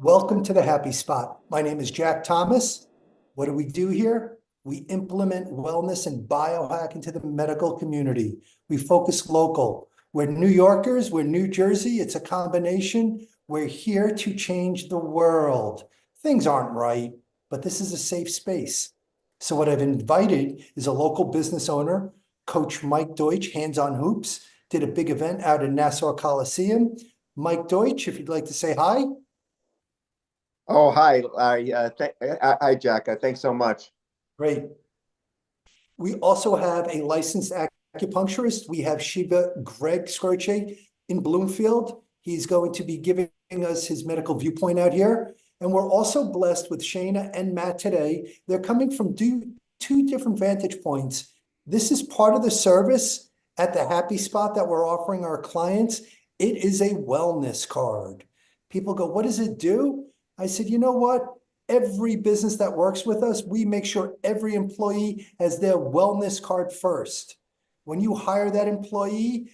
Welcome to the Happy Spot. My name is Jack Thomas. What do we do here? We implement wellness and biohack into the medical community. We focus local. We're New Yorkers, we're New Jersey. It's a combination. We're here to change the world. Things aren't right, but this is a safe space. So what I've invited is a local business owner, Coach Mike Deutsch, Hands on Hoops, did a big event out in Nassau Coliseum. Mike Deutsch, if you'd like to say hi. Oh, hi. Hi, Jack. Thanks so much. Great. We also have a licensed acupuncturist. We have Shiva Greg Scorche in Bloomfield. He's going to be giving us his medical viewpoint out here. And we're also blessed with Shayna and Matt today. They're coming from two different vantage points. This is part of the service at the Happy Spot that we're offering our clients. It is a wellness card. People go, what does it do? I said, you know what? Every business that works with us, we make sure every employee has their wellness card first. When you hire that employee,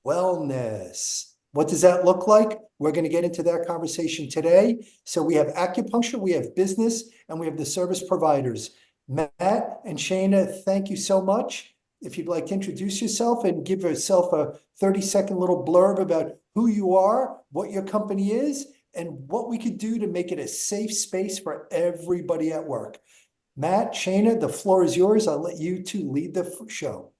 wellness. What does that look like? We're going to get into that conversation today. So we have acupuncture, we have business, and we have the service providers. Matt and Shayna, thank you so much. If you'd like to introduce yourself and give yourself a 30-second little blurb about who you are, what your company is, and what we could do to make it a safe space for everybody at work. Matt, Shayna, the floor is yours. I'll let you two lead the show.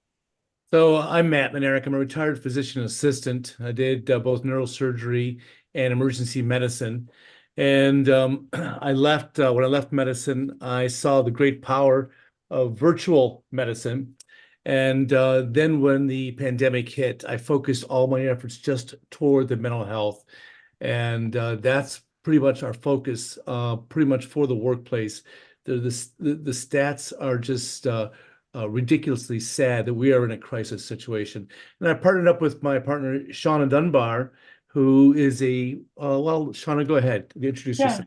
So I'm Matt Manerick. I'm a retired physician assistant. I did both neurosurgery and emergency medicine. And I left when I left medicine, I saw the great power of virtual medicine. And then when the pandemic hit, I focused all my efforts just toward the mental health. And that's pretty much our focus, pretty much for the workplace. The stats are just ridiculously sad that we are in a crisis situation. And I partnered up with my partner, Shauna Dunbar, who is well, Shauna, go ahead. Introduce yourself.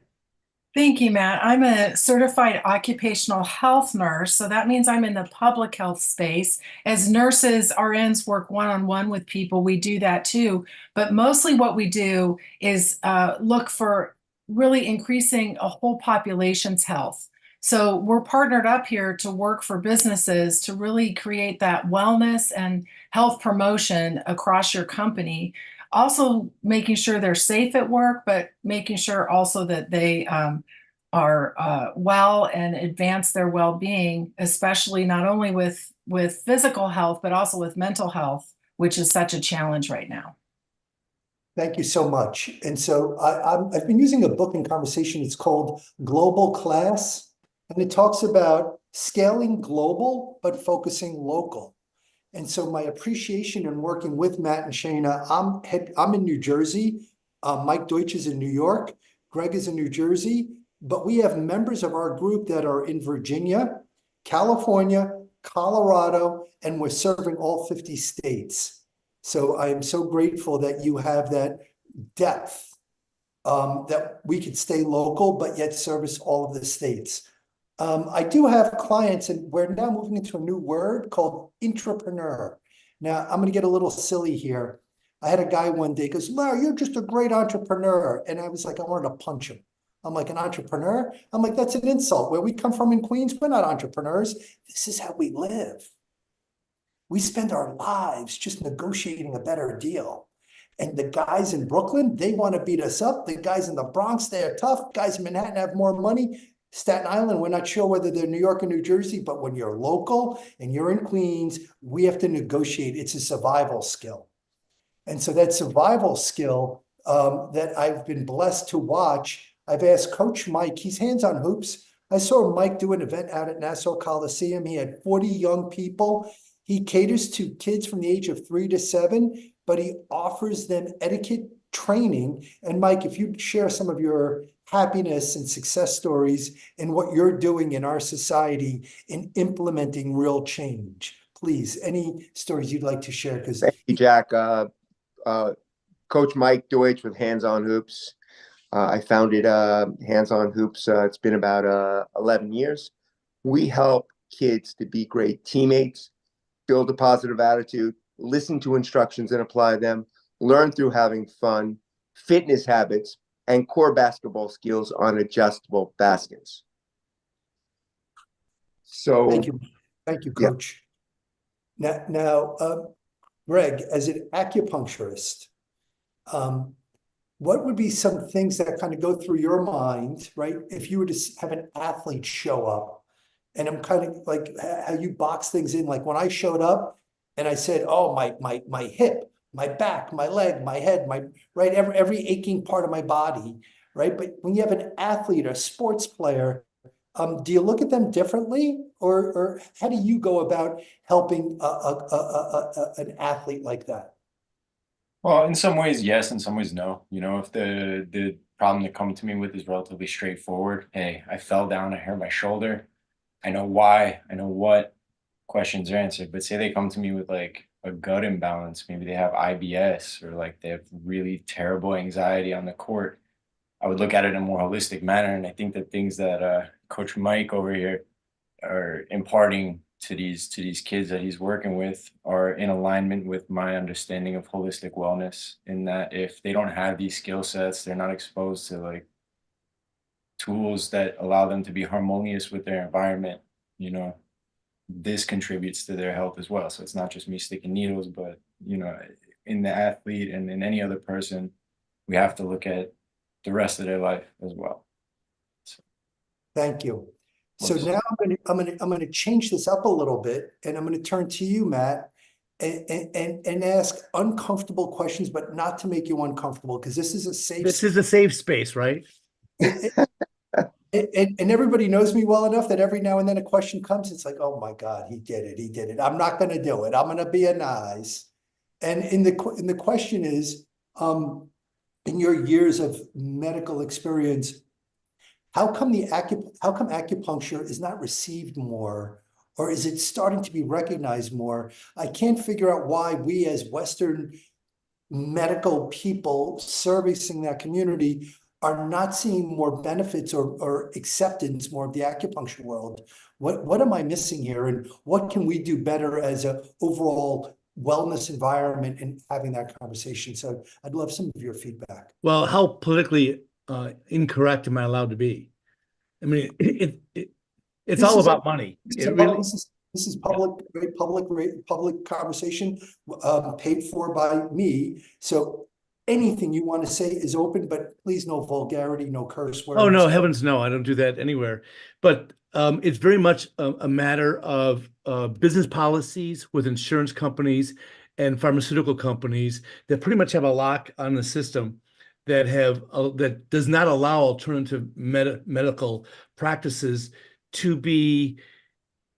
Thank you, Matt. I'm a certified occupational health nurse, so that means I'm in the public health space. As nurses, RNs work one-on-one with people. We do that too, but mostly what we do is look for really increasing a whole population's health. So we're partnered up here to work for businesses to really create that wellness and health promotion across your company. Also making sure they're safe at work, but making sure also that they are well and advance their well-being, especially not only with physical health, but also with mental health, which is such a challenge right now. Thank you so much. And so I've been using a book in conversation. It's called Global Class, and it talks about scaling global, but focusing local. And so my appreciation in working with Matt and Shayna, I'm in New Jersey. Mike Deutsch is in New York. Greg is in New Jersey. But we have members of our group that are in Virginia, California, Colorado, and we're serving all 50 states. So I am so grateful that you have that depth, that we could stay local, but yet service all of the states. I do have clients, and we're now moving into a new word called intrapreneur. Now, I'm going to get a little silly here. I had a guy one day goes, Larry, you're just a great entrepreneur. And I was like, I wanted to punch him. I'm like, an entrepreneur? I'm like, that's an insult. Where we come from in Queens, we're not entrepreneurs. This is how we live. We spend our lives just negotiating a better deal. And the guys in Brooklyn, they want to beat us up. The guys in the Bronx, they are tough. Guys in Manhattan have more money. Staten Island, we're not sure whether they're New York or New Jersey, but when you're local and you're in Queens, we have to negotiate. It's a survival skill. And so that survival skill that I've been blessed to watch, I've asked Coach Mike, he's Hands on Hoops. I saw Mike do an event out at Nassau Coliseum. He had 40 young people. He caters to kids from the age of 3 to 7, but he offers them etiquette training. And Mike, if you'd share some of your happiness and success stories and what you're doing in our society in implementing real change, please, any stories you'd like to share? Thank you, Jack. Coach Mike Deutsch with Hands on Hoops. I founded Hands on Hoops. It's been about 11 years. We help kids to be great teammates, build a positive attitude, listen to instructions and apply them, learn through having fun, fitness habits, and core basketball skills on adjustable baskets. So, thank you, yeah. Coach. Now, Greg, as an acupuncturist, what would be some things that kind of go through your mind, right? If you were to have an athlete show up, and I'm kind of like how you box things in. Like when I showed up and I said, "Oh, my hip, my back, my leg, my head, my right, every aching part of my body," right? But when you have an athlete, a sports player, do you look at them differently, or how do you go about helping an athlete like that? Well, in some ways, yes. In some ways, no. You know, if the problem they come to me with is relatively straightforward. Hey, I fell down, I hurt my shoulder. I know why, I know what, questions are answered. But say they come to me with like a gut imbalance, maybe they have IBS or like they have really terrible anxiety on the court. I would look at it in a more holistic manner. And I think the things that Coach Mike over here are imparting to these kids that he's working with are in alignment with my understanding of holistic wellness, in that if they don't have these skill sets, they're not exposed to like tools that allow them to be harmonious with their environment, you know, this contributes to their health as well. So it's not just me sticking needles, but you know, in the athlete and in any other person, we have to look at the rest of their life as well. So, Thank you. So now I'm gonna change this up a little bit, and I'm gonna turn to you, Matt, and ask uncomfortable questions, but not to make you uncomfortable, because this is a safe. This is a safe space, right? And everybody knows me well enough that every now and then a question comes. It's like, oh my God, he did it. He did it. I'm not going to do it. I'm going to be a nice. And the question is, in your years of medical experience, how come acupuncture is not received more, or is it starting to be recognized more? I can't figure out why we as Western medical people servicing that community are not seeing more benefits or acceptance more of the acupuncture world. What am I missing here, and what can we do better as a overall wellness environment in having that conversation? So I'd love some of your feedback. Well, how politically incorrect am I allowed to be? I mean, it's all about money. It really. This is public, public conversation, paid for by me. So anything you want to say is open, but please no vulgarity, no curse words. Oh no, heavens no! I don't do that anywhere. But it's very much a matter of business policies with insurance companies and pharmaceutical companies that pretty much have a lock on the system that that does not allow alternative medical practices to be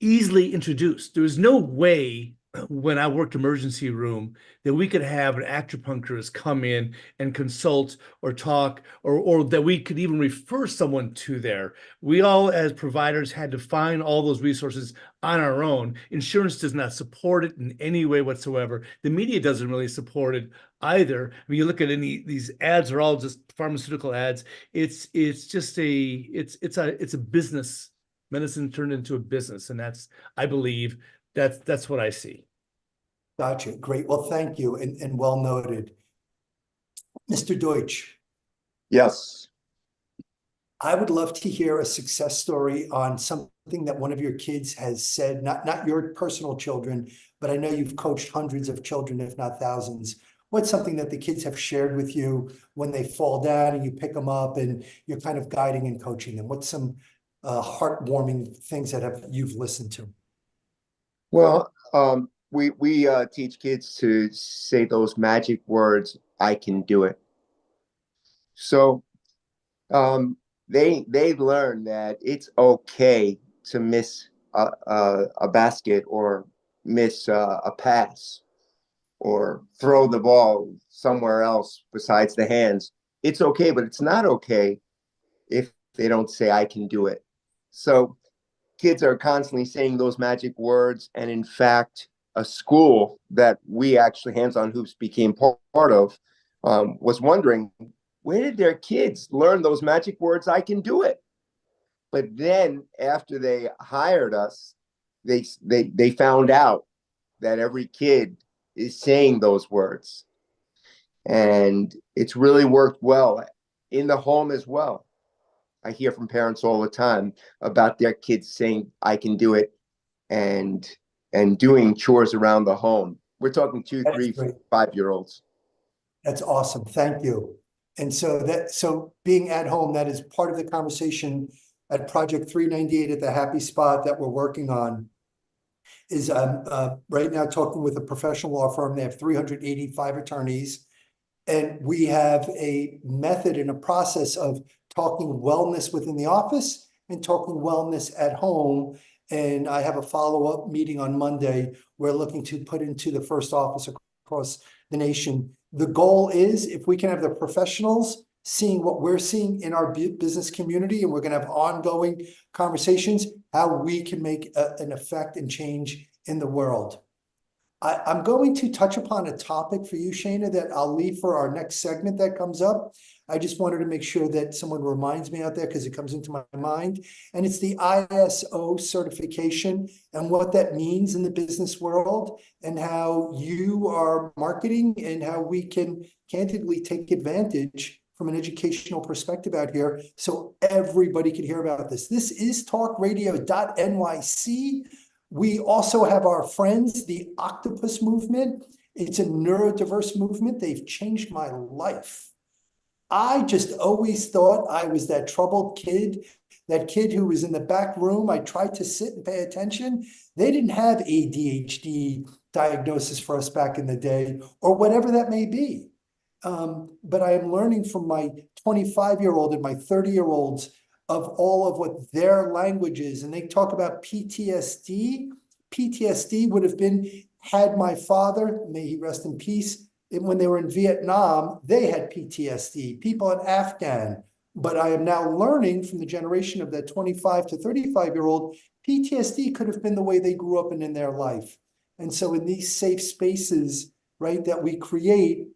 easily introduced. There was no way when I worked emergency room that we could have an acupuncturist come in and consult or talk, or that we could even refer someone to there. We all as providers had to find all those resources on our own. Insurance does not support it in any way whatsoever. The media doesn't really support it either. When you look at these ads are all just pharmaceutical ads. It's just it's a business. Medicine turned into a business, and I believe that's what I see. Gotcha. Great. Well, thank you, and well noted. Mr. Deutsch. Yes. I would love to hear a success story on something that one of your kids has said, not your personal children, but I know you've coached hundreds of children, if not thousands. What's something that the kids have shared with you when they fall down and you pick them up and you're kind of guiding and coaching them? What's some heartwarming things that you've listened to? Well, we teach kids to say those magic words, "I can do it." So they learn that it's okay to miss a basket, or miss a pass, or throw the ball somewhere else besides the hands. It's okay, but it's not okay if they don't say, "I can do it." So kids are constantly saying those magic words. And in fact, a school that we actually, Hands on Hoops, became part of, was wondering, where did their kids learn those magic words, "I can do it"? But then after they hired us, they found out that every kid is saying those words. And it's really worked well. in the home as well. I hear from parents all the time about their kids saying, I can do it, and doing chores around the home. We're talking 2, That's 3, great. 5-year-olds. That's awesome. Thank you. And so being at home, that is part of the conversation at Project 398 at the Happy Spot that we're working on. Is right now talking with a professional law firm. They have 385 attorneys, and we have a method and a process of talking wellness within the office and talking wellness at home. And I have a follow-up meeting on Monday. We're looking to put into the first office across the nation. The goal is, if we can have the professionals seeing what we're seeing in our business community, and we're going to have ongoing conversations, how we can make an effect and change in the world. I'm going to touch upon a topic for you, Shana, that I'll leave for our next segment that comes up. I just wanted to make sure that someone reminds me out there because it comes into my mind. And it's the ISO certification and what that means in the business world, and how you are marketing and how we can candidly take advantage from an educational perspective out here so everybody can hear about this. This is TalkRadio.nyc. We also have our friends, the Octopus Movement. It's a neurodiverse movement. They've changed my life. I just always thought I was that troubled kid, that kid who was in the back room. I tried to sit and pay attention. They didn't have ADHD diagnosis for us back in the day, or whatever that may be. But I am learning from my 25-year-old and my 30-year-olds of all of what their language is. And they talk about PTSD. PTSD would have been, had my father, may he rest in peace, when they were in Vietnam, they had PTSD, people in Afghan. But I am now learning from the generation of that 25 to 35-year-old, PTSD could have been the way they grew up in their life. And so in these safe spaces, right, that we create,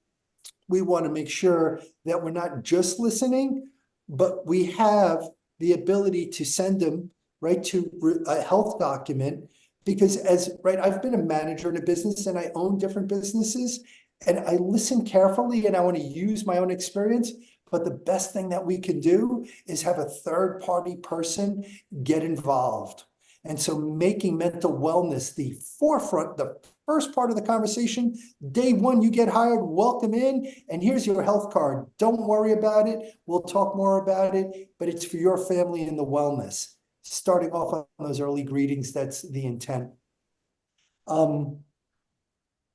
we want to make sure that we're not just listening, but we have the ability to send them right to a health document. Because I've been a manager in a business and I own different businesses, and I listen carefully and I want to use my own experience. But the best thing that we can do is have a third party person get involved. And so making mental wellness the forefront, the first part of the conversation. Day one, you get hired, welcome in, and here's your health card. Don't worry about it. We'll talk more about it, but it's for your family and the wellness. Starting off on those early greetings, that's the intent.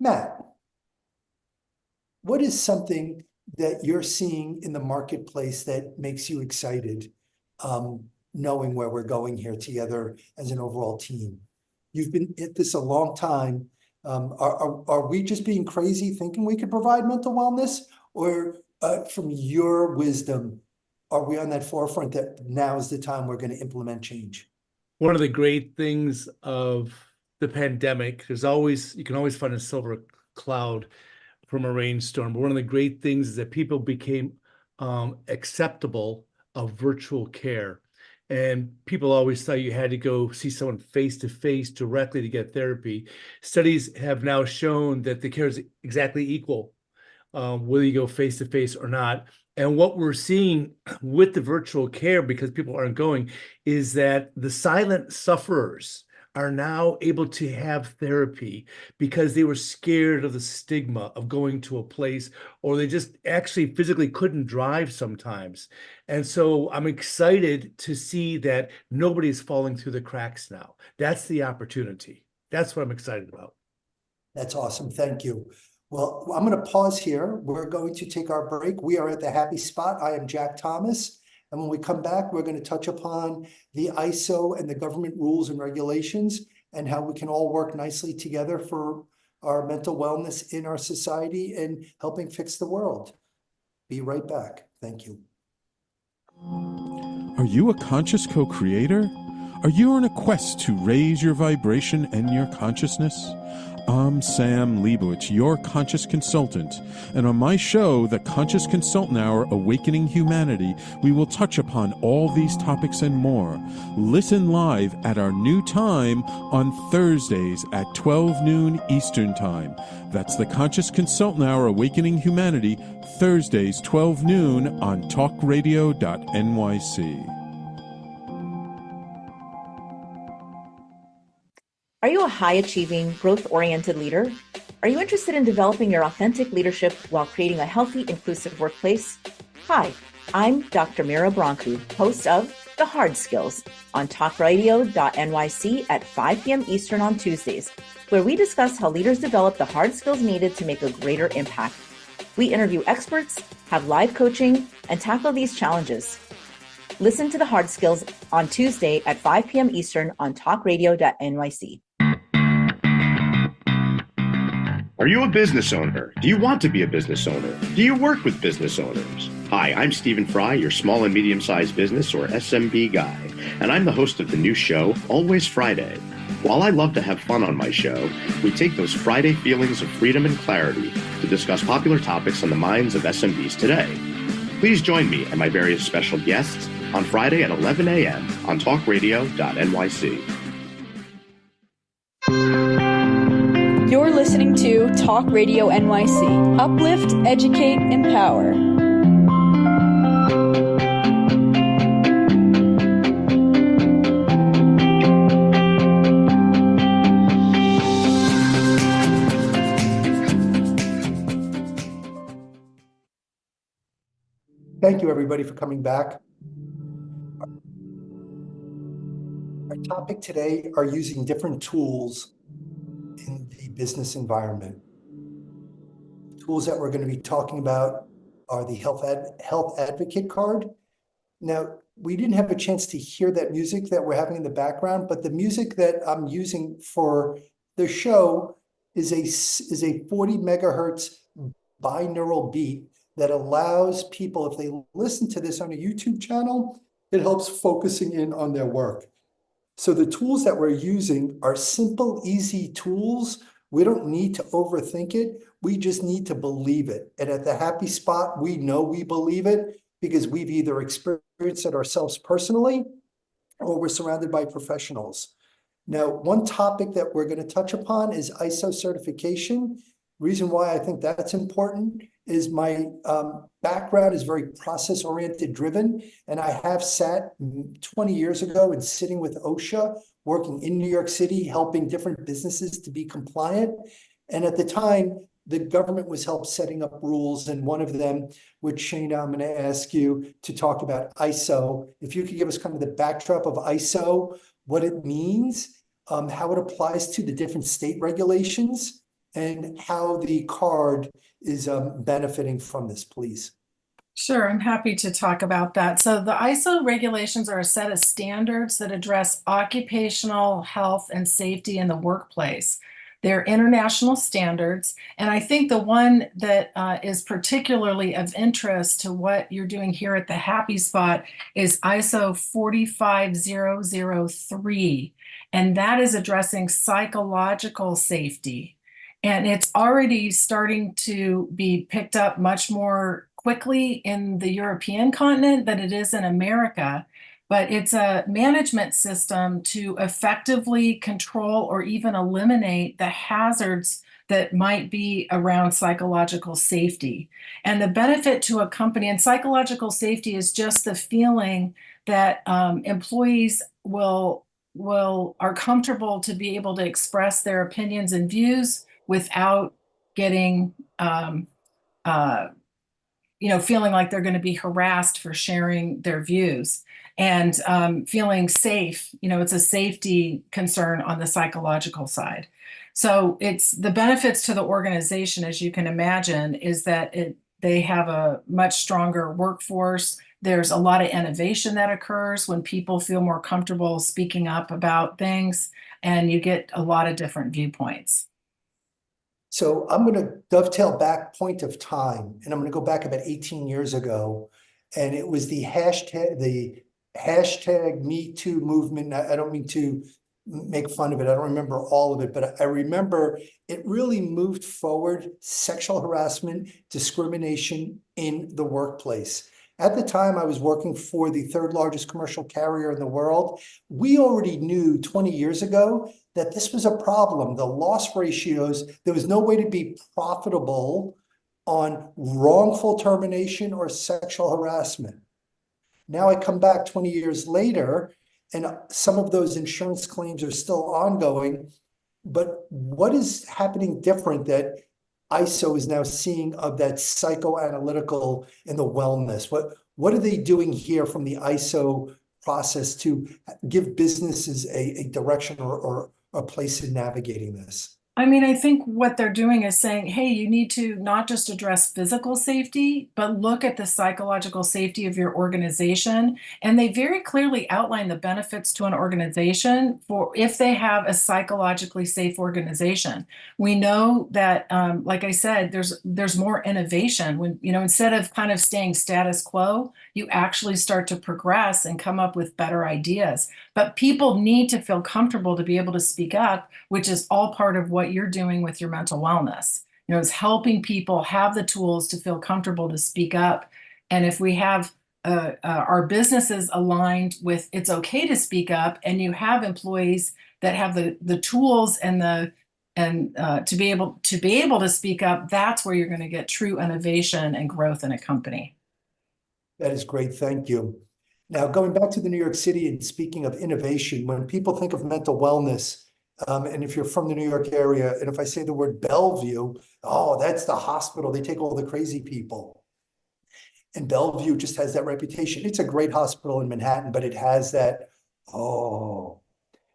Matt, what is something that you're seeing in the marketplace that makes you excited, knowing where we're going here together as an overall team? You've been at this a long time. Are we just being crazy thinking we could provide mental wellness, or from your wisdom, are we on that forefront that now is the time we're going to implement change? One of the great things of the pandemic, you can always find a silver cloud from a rainstorm. But one of the great things is that people became acceptable of virtual care. And people always thought you had to go see someone face to face directly to get therapy. Studies have now shown that the care is exactly equal, whether you go face to face or not. And what we're seeing with the virtual care, because people aren't going, is that the silent sufferers are now able to have therapy because they were scared of the stigma of going to a place, or they just actually physically couldn't drive sometimes. And so I'm excited to see that nobody's falling through the cracks now. That's the opportunity. That's what I'm excited about. That's awesome. Thank you. Well, I'm going to pause here. We're going to take our break. We are at the Happy Spot. I am Jack Thomas. And when we come back, we're going to touch upon the ISO and the government rules and regulations and how we can all work nicely together for our mental wellness in our society and helping fix the world. Be right back. Thank you. Are you a conscious co-creator? Are you on a quest to raise your vibration and your consciousness? I'm Sam Leibowitz, your conscious consultant, and on my show, The Conscious Consultant Hour Awakening Humanity, we will touch upon all these topics and more. Listen live at our new time on Thursdays at 12 noon Eastern Time. That's The Conscious Consultant Hour Awakening Humanity, Thursdays 12 noon on TalkRadio.nyc. Are you a high-achieving, growth-oriented leader? Are you interested in developing your authentic leadership while creating a healthy, inclusive workplace? Hi, I'm Dr. Mira Brancu, host of The Hard Skills on TalkRadio.nyc at 5 p.m. Eastern on Tuesdays, where we discuss how leaders develop the hard skills needed to make a greater impact. We interview experts, have live coaching, and tackle these challenges. Listen to The Hard Skills on Tuesday at 5 p.m. Eastern on TalkRadio.nyc. Are you a business owner? Do you want to be a business owner? Do you work with business owners? Hi, I'm Stephen Fry, your small and medium-sized business or SMB guy, and I'm the host of the new show, Always Friday. While I love to have fun on my show, we take those Friday feelings of freedom and clarity to discuss popular topics on the minds of SMBs today. Please join me and my various special guests on Friday at 11 a.m. on TalkRadio.nyc. You're listening to Talk Radio NYC. Uplift, educate, empower. Thank you, everybody, for coming back. Our topic today are using different tools in the business environment. Tools that we're going to be talking about are the health advocate card. Now, we didn't have a chance to hear that music that we're having in the background, but the music that I'm using for the show is a 40 megahertz binaural beat that allows people, if they listen to this on a YouTube channel, it helps focusing in on their work. So the tools that we're using are simple, easy tools. We don't need to overthink it. We just need to believe it. And at the Happy Spot, we know we believe it because we've either experienced it ourselves personally or we're surrounded by professionals. Now, one topic that we're going to touch upon is ISO certification. Reason why I think that's important is my background is very process-oriented driven, and I have sat 20 years ago and sitting with OSHA, working in New York City, helping different businesses to be compliant. And at the time, the government was help setting up rules, and one of them, which Shana, I'm going to ask you to talk about ISO. If you could give us kind of the backdrop of ISO, what it means, how it applies to the different state regulations, and how the card is benefiting from this, please. Sure, I'm happy to talk about that. So the ISO regulations are a set of standards that address occupational health and safety in the workplace. They're international standards, and I think the one that is particularly of interest to what you're doing here at the Happy Spot is ISO 45003, and that is addressing psychological safety. And it's already starting to be picked up much more quickly in the European continent than it is in America. But it's a management system to effectively control or even eliminate the hazards that might be around psychological safety. And the benefit to a company, and psychological safety is just the feeling that employees are comfortable to be able to express their opinions and views without getting, feeling like they're going to be harassed for sharing their views, and feeling safe. It's a safety concern on the psychological side. So it's the benefits to the organization, as you can imagine, is that they have a much stronger workforce. There's a lot of innovation that occurs when people feel more comfortable speaking up about things, and you get a lot of different viewpoints. So I'm going to dovetail back point of time, and I'm going to go back about 18 years ago, and it was the hashtag Me Too movement. I don't mean to make fun of it. I don't remember all of it, but I remember it really moved forward sexual harassment, discrimination in the workplace. At the time, I was working for the third largest commercial carrier in the world. We already knew 20 years ago that this was a problem. The loss ratios, there was no way to be profitable on wrongful termination or sexual harassment. Now I come back 20 years later, and some of those insurance claims are still ongoing. But what is happening different that ISO is now seeing of that psychoanalytical and the wellness? What are they doing here from the ISO process to give businesses a direction or a place in navigating this? I mean, I think what they're doing is saying, hey, you need to not just address physical safety, but look at the psychological safety of your organization. And they very clearly outline the benefits to an organization for if they have a psychologically safe organization. We know that, like I said, there's more innovation when, instead of kind of staying status quo, you actually start to progress and come up with better ideas. But people need to feel comfortable to be able to speak up, which is all part of what you're doing with your mental wellness. Is helping people have the tools to feel comfortable to speak up. And if we have our businesses aligned with it's okay to speak up, and you have employees that have the tools and to be able to speak up, that's where you're going to get true innovation and growth in a company. That is great. Thank you. Now, going back to the New York City and speaking of innovation, when people think of mental wellness, and if you're from the New York area, and if I say the word Bellevue, oh, that's the hospital. They take all the crazy people. And Bellevue just has that reputation. It's a great hospital in Manhattan, but it has that, oh.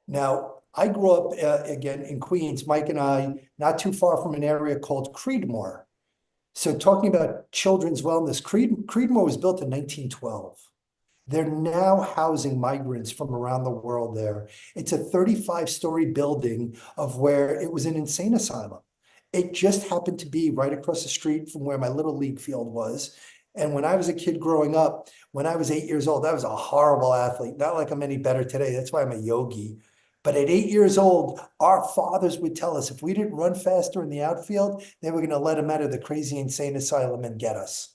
Now, I grew up, again, in Queens, Mike and I, not too far from an area called Creedmoor. So talking about children's wellness, Creedmoor was built in 1912. They're now housing migrants from around the world there. It's a 35-story building of where it was an insane asylum. It just happened to be right across the street from where my little league field was. And when I was a kid growing up, when I was 8 years old, I was a horrible athlete. Not like I'm any better today. That's why I'm a yogi. But at 8 years old, our fathers would tell us if we didn't run faster in the outfield, they were going to let them out of the crazy insane asylum and get us.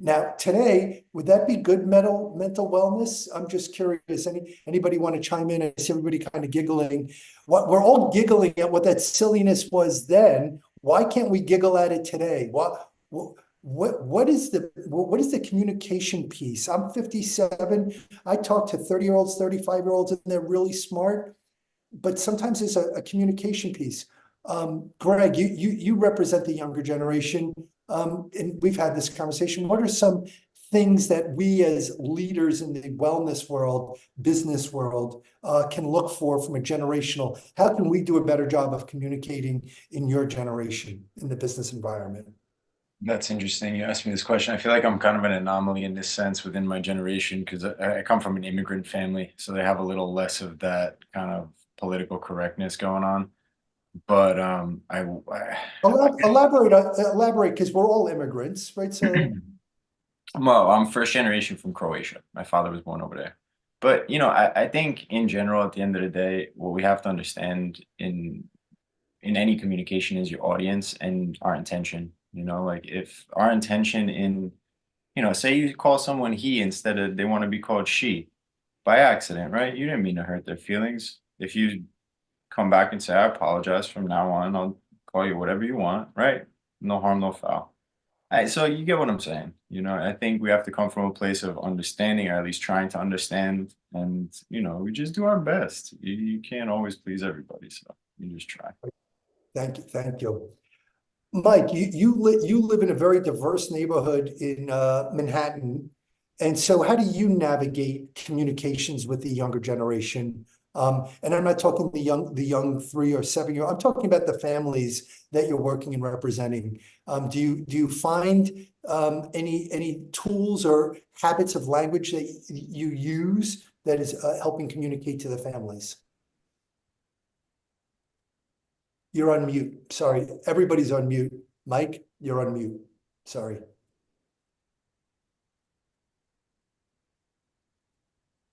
Now, today, would that be good mental wellness? I'm just curious. Anybody want to chime in? I see everybody kind of giggling. We're all giggling at what that silliness was then. Why can't we giggle at it today? What is the communication piece? I'm 57. I talk to 30-year-olds, 35-year-olds, and they're really smart. But sometimes there's a communication piece. Greg, you represent the younger generation. And we've had this conversation. What are some things that we as leaders in the wellness world, business world, can look for from a generational? How can we do a better job of communicating in your generation in the business environment? That's interesting. You asked me this question. I feel like I'm kind of an anomaly in this sense within my generation because I come from an immigrant family, so they have a little less of that kind of political correctness going on. But elaborate, because we're all immigrants, right? So, well, I'm first generation from Croatia. My father was born over there. But I think in general, at the end of the day, what we have to understand in any communication is your audience and our intention. Like if our intention in, say you call someone he instead of they want to be called she by accident, right? You didn't mean to hurt their feelings. If you come back and say, I apologize, from now on, I'll call you whatever you want, right? No harm, no foul. So you get what I'm saying. I think we have to come from a place of understanding, or at least trying to understand. And, we just do our best. You can't always please everybody. So you just try. Thank you. Thank you. Mike, you live in a very diverse neighborhood in Manhattan. And so how do you navigate communications with the younger generation? And I'm not talking the young 3 or 7 year. I'm talking about the families that you're working and representing. Do you find any tools or habits of language that you use that is helping communicate to the families? You're on mute. Sorry, everybody's on mute. Mike, you're on mute. Sorry.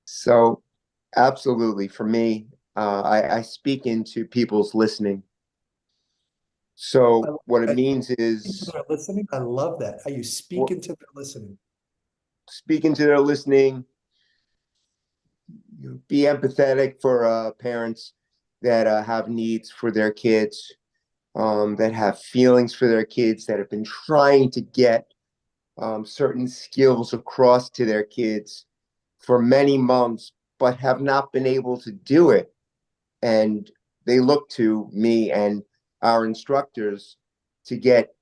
So Absolutely. For me, I speak into people's listening. So what it means is They're listening. I love that. How you speak into their listening. speak into their listening, be empathetic for parents that have needs for their kids, that have feelings for their kids, that have been trying to get certain skills across to their kids for many months, but have not been able to do it. And they look to me and our instructors to get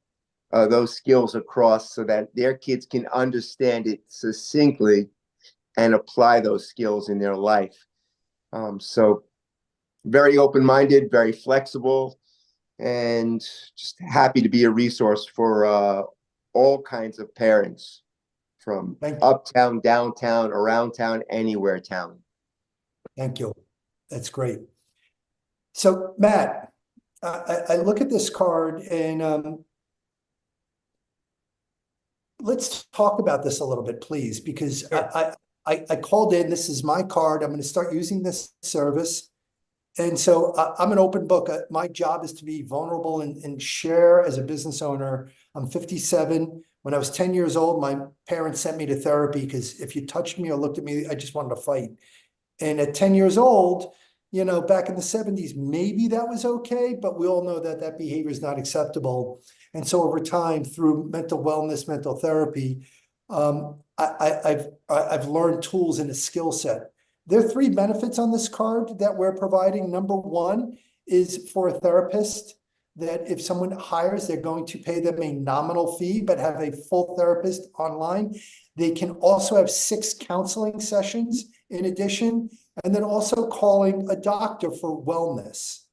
those skills across so that their kids can understand it succinctly and apply those skills in their life. So very open-minded, very flexible, and just happy to be a resource for all kinds of parents from uptown, downtown, around town, anywhere town. Thank you. That's great. So Matt, I look at this card and let's talk about this a little bit, please, because Sure. I called in. This is my card. I'm going to start using this service. And so I'm an open book. My job is to be vulnerable and share as a business owner. I'm 57. When I was 10 years old, my parents sent me to therapy because if you touched me or looked at me, I just wanted to fight. And at 10 years old, you know, back in the 70s, maybe that was okay, but we all know that that behavior is not acceptable. And so over time, through mental wellness, mental therapy, I've learned tools and a skill set. There are 3 benefits on this card that we're providing. Number 1 is for a therapist, that if someone hires, they're going to pay them a nominal fee, but have a full therapist online. They can also have 6 counseling sessions in addition, and then also calling a doctor for wellness.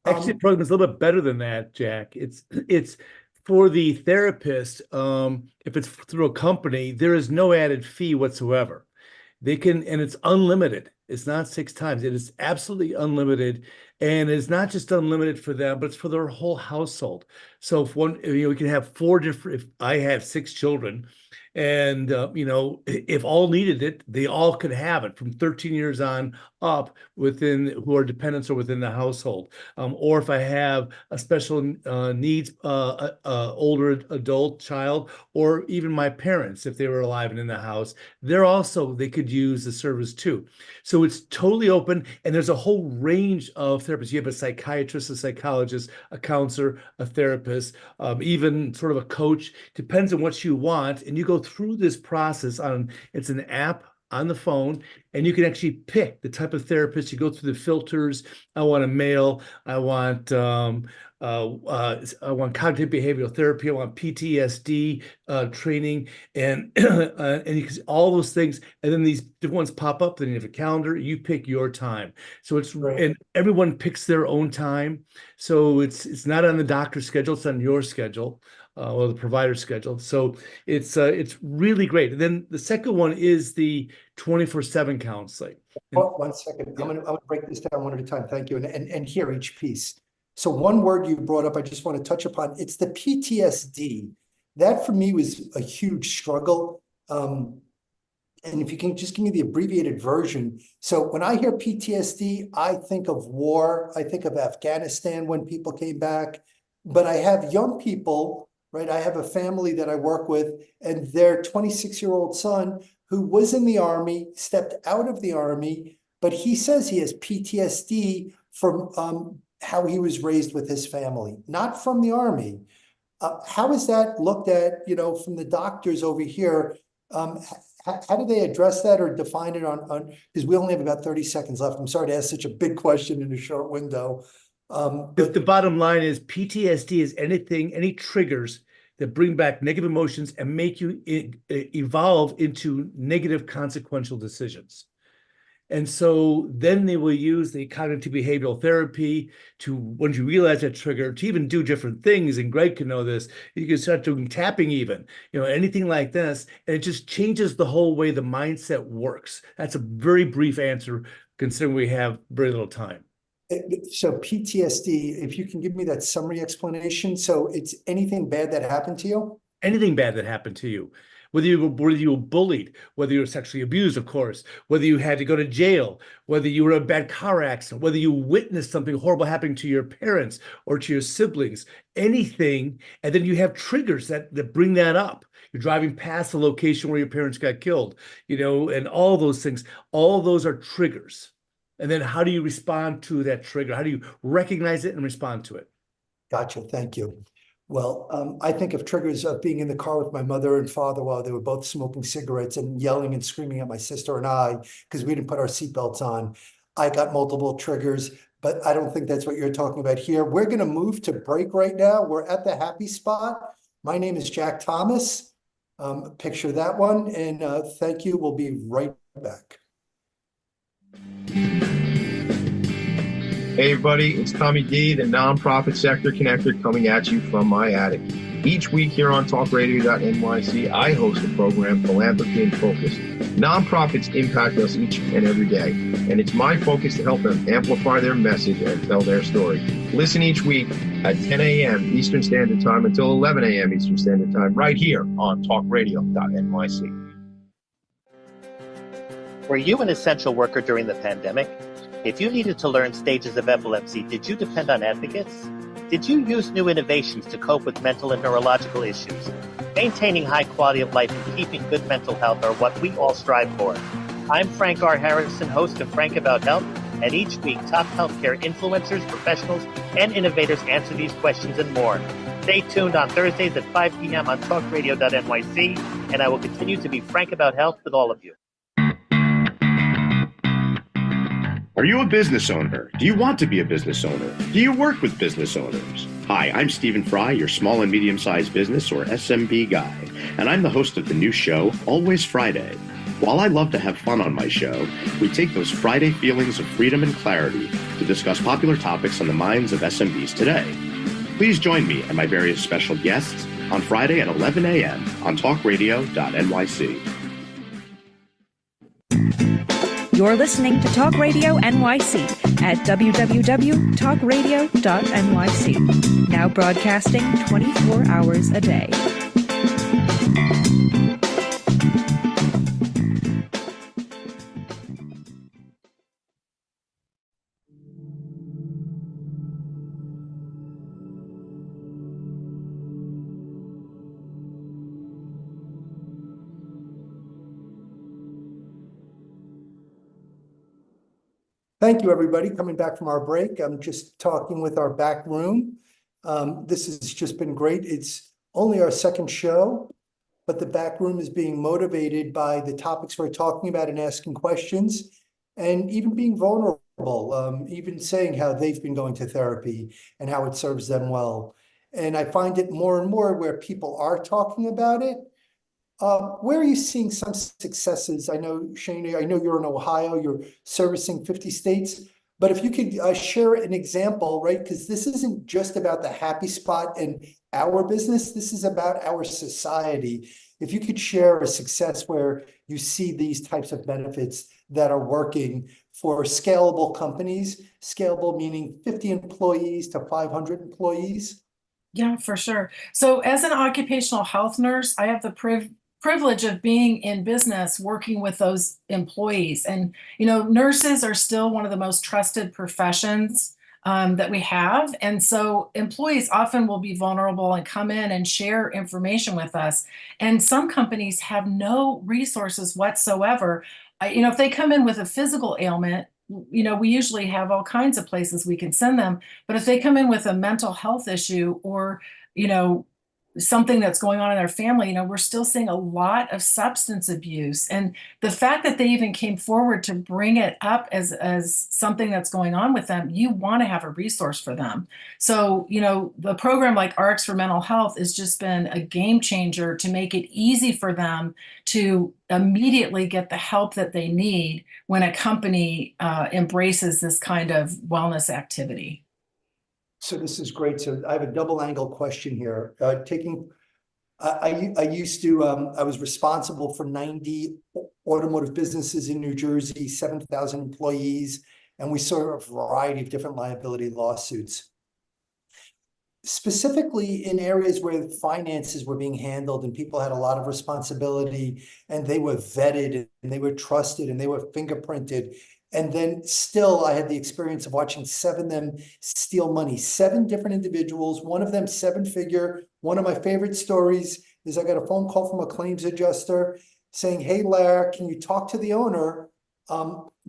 Actually, the program is a little bit better than that, Jack. It's for the therapist. If it's through a company, there is no added fee whatsoever. They can, and it's unlimited. It's not 6 times. It is absolutely unlimited, and it's not just unlimited for them, but it's for their whole household. So if one, we can have 4 different. If I have 6 children, and if all needed it, they all could have it from 13 years on up within who are dependents or within the household. Or if I have a special needs older adult child, or even my parents, if they were alive and in the house, they could use the service too. So it's totally open, and there's a whole range of therapists. You have a psychiatrist, a psychologist, a counselor, a therapist, even sort of a coach. Depends on what you want, and you go through this process it's an app on the phone, and you can actually pick the type of therapist. You go through the filters. I want a male. I want cognitive behavioral therapy. I want PTSD training, and and you can see all those things. And then these different ones pop up. Then you have a calendar. You pick your time. So and everyone picks their own time. So it's not on the doctor's schedule. It's on your schedule. Or the provider schedule. So it's really great. And then the second one is the 24/7 counseling. One second. I'm gonna break this down one at a time. Thank you. And hear each piece. So one word you brought up, I just want to touch upon. It's the PTSD. That for me was a huge struggle. And if you can just give me the abbreviated version. So when I hear PTSD, I think of war. I think of Afghanistan when people came back. But I have young people, right? I have a family that I work with, and their 26-year-old son who was in the Army, stepped out of the Army, but he says he has PTSD from how he was raised with his family, not from the Army. How is that looked at, from the doctors over here? How do they address that or define it on, because we only have about 30 seconds left. I'm sorry to ask such a big question in a short window. But the bottom line is PTSD is any triggers that bring back negative emotions and make you evolve into negative consequential decisions. And so then they will use the cognitive behavioral therapy to, once you realize that trigger, to even do different things. And Greg can know this. You can start doing tapping even, anything like this. And it just changes the whole way the mindset works. That's a very brief answer, considering we have very little time. So PTSD, if you can give me that summary explanation. So it's anything bad that happened to you? Anything bad that happened to you, whether you were bullied, whether you were sexually abused, of course, whether you had to go to jail, whether you were in a bad car accident, whether you witnessed something horrible happening to your parents or to your siblings, anything. And then you have triggers that bring that up. You're driving past the location where your parents got killed, and all those things. All those are triggers. And then how do you respond to that trigger? How do you recognize it and respond to it? Gotcha. Thank you. Well, I think of triggers of being in the car with my mother and father while they were both smoking cigarettes and yelling and screaming at my sister and I because we didn't put our seatbelts on. I got multiple triggers, but I don't think that's what you're talking about here. We're going to move to break right now. We're at the happy spot. My name is Jack Thomas. Picture that one. And thank you. We'll be right back. Hey everybody, it's Tommy D, the nonprofit sector connector, coming at you from my attic. Each week here on TalkRadio.nyc, I host a program, Philanthropy in Focus. Nonprofits impact us each and every day, and it's my focus to help them amplify their message and tell their story. Listen each week at 10 a.m. Eastern Standard Time until 11 a.m. Eastern Standard Time, right here on TalkRadio.nyc. Were you an essential worker during the pandemic? If you needed to learn stages of epilepsy, did you depend on advocates? Did you use new innovations to cope with mental and neurological issues? Maintaining high quality of life and keeping good mental health are what we all strive for. I'm Frank R. Harrison, host of Frank About Health, and each week top healthcare influencers, professionals, and innovators answer these questions and more. Stay tuned on Thursdays at 5 p.m. on TalkRadio.nyc, and I will continue to be frank about health with all of you. Are you a business owner? Do you want to be a business owner? Do you work with business owners? Hi, I'm Stephen Fry, your small and medium-sized business or SMB guy, and I'm the host of the new show, Always Friday. While I love to have fun on my show, we take those Friday feelings of freedom and clarity to discuss popular topics on the minds of SMBs today. Please join me and my various special guests on Friday at 11 a.m. on TalkRadio.nyc. You're listening to Talk Radio NYC at www.talkradio.nyc. Now broadcasting 24 hours a day. Thank you, everybody. Coming back from our break, I'm just talking with our back room. This has just been great. It's only our second show, but the back room is being motivated by the topics we're talking about and asking questions, and even being vulnerable, even saying how they've been going to therapy and how it serves them well. And I find it more and more where people are talking about it. Where are you seeing some successes? I know, Shane, I know you're in Ohio, you're servicing 50 states, but if you could share an example, right? Because this isn't just about the happy spot and our business, this is about our society. If you could share a success where you see these types of benefits that are working for scalable companies, scalable meaning 50 employees to 500 employees. Yeah, for sure. So as an occupational health nurse, I have the privilege of being in business working with those employees. And, nurses are still one of the most trusted professions that we have. And so employees often will be vulnerable and come in and share information with us. And some companies have no resources whatsoever. If they come in with a physical ailment, we usually have all kinds of places we can send them. But if they come in with a mental health issue or, something that's going on in their family, we're still seeing a lot of substance abuse. And the fact that they even came forward to bring it up as something that's going on with them, you want to have a resource for them. So, the program like RX for Mental Health has just been a game changer to make it easy for them to immediately get the help that they need when a company embraces this kind of wellness activity. So this is great. So I have a double angle question here. I was responsible for 90 automotive businesses in New Jersey, 7,000 employees, and we saw a variety of different liability lawsuits. specifically in areas where finances were being handled and people had a lot of responsibility and they were vetted and they were trusted and they were fingerprinted. And then still I had the experience of watching 7 of them steal money, 7 different individuals, one of them 7-figure. One of my favorite stories is I got a phone call from a claims adjuster saying, "Hey, Larry, can you talk to the owner?